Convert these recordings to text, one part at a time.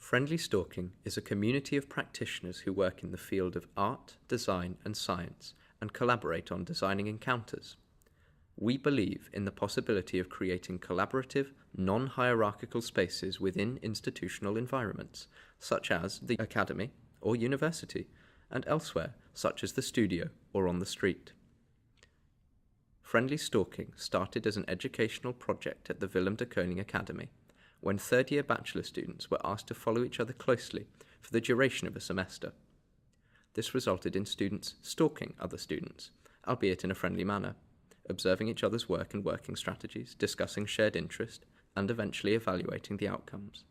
Friendly Stalking is a community of practitioners who work in the field of art, design, and science, and collaborate on designing encounters. We believe in the possibility of creating collaborative, non-hierarchical spaces within institutional environments, such as the academy or university, and elsewhere, such as the studio or on the street. Friendly Stalking started as an educational project at the Willem de Koning Academy, when third-year bachelor students were asked to follow each other closely for the duration of a semester. This resulted in students stalking other students, albeit in a friendly manner, observing each other's work and working strategies, discussing shared interest, and eventually evaluating the outcomes.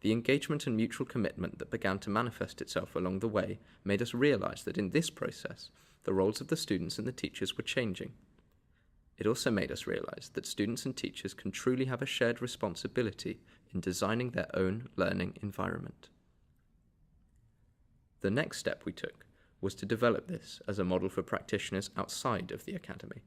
The engagement and mutual commitment that began to manifest itself along the way made us realize that in this process, the roles of the students and the teachers were changing. It also made us realize that students and teachers can truly have a shared responsibility in designing their own learning environment. The next step we took was to develop this as a model for practitioners outside of the academy.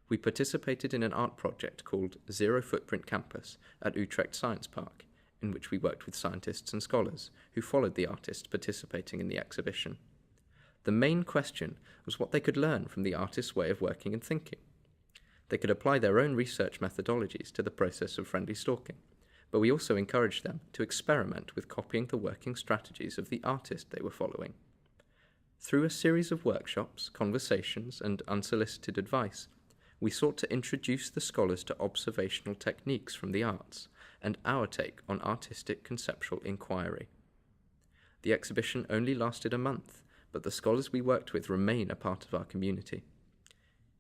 We participated in an art project called Zero Footprint Campus at Utrecht Science Park, in which we worked with scientists and scholars who followed the artists participating in the exhibition. The main question was what they could learn from the artists' way of working and thinking. They could apply their own research methodologies to the process of friendly stalking, but we also encouraged them to experiment with copying the working strategies of the artist they were following. Through a series of workshops, conversations, and unsolicited advice, we sought to introduce the scholars to observational techniques from the arts and our take on artistic conceptual inquiry. The exhibition only lasted a month, but the scholars we worked with remain a part of our community.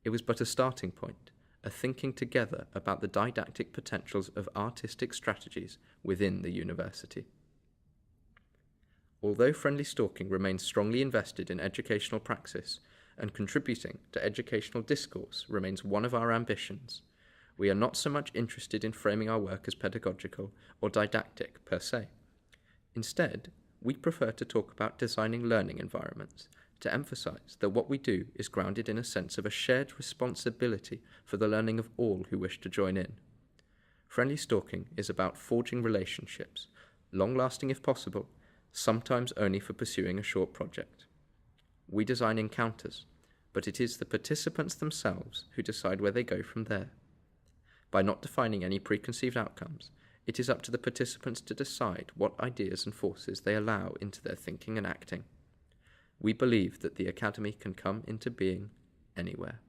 It was but a starting point, a thinking together about the didactic potentials of artistic strategies within the university. Although Friendly Stalking remains strongly invested in educational praxis and contributing to educational discourse remains one of our ambitions, we are not so much interested in framing our work as pedagogical or didactic per se. Instead, we prefer to talk about designing learning environments, to emphasize that what we do is grounded in a sense of a shared responsibility for the learning of all who wish to join in. Friendly Stalking is about forging relationships, long-lasting if possible, sometimes only for pursuing a short project. We design encounters, but it is the participants themselves who decide where they go from there. By not defining any preconceived outcomes, it is up to the participants to decide what ideas and forces they allow into their thinking and acting. We believe that the Academy can come into being anywhere.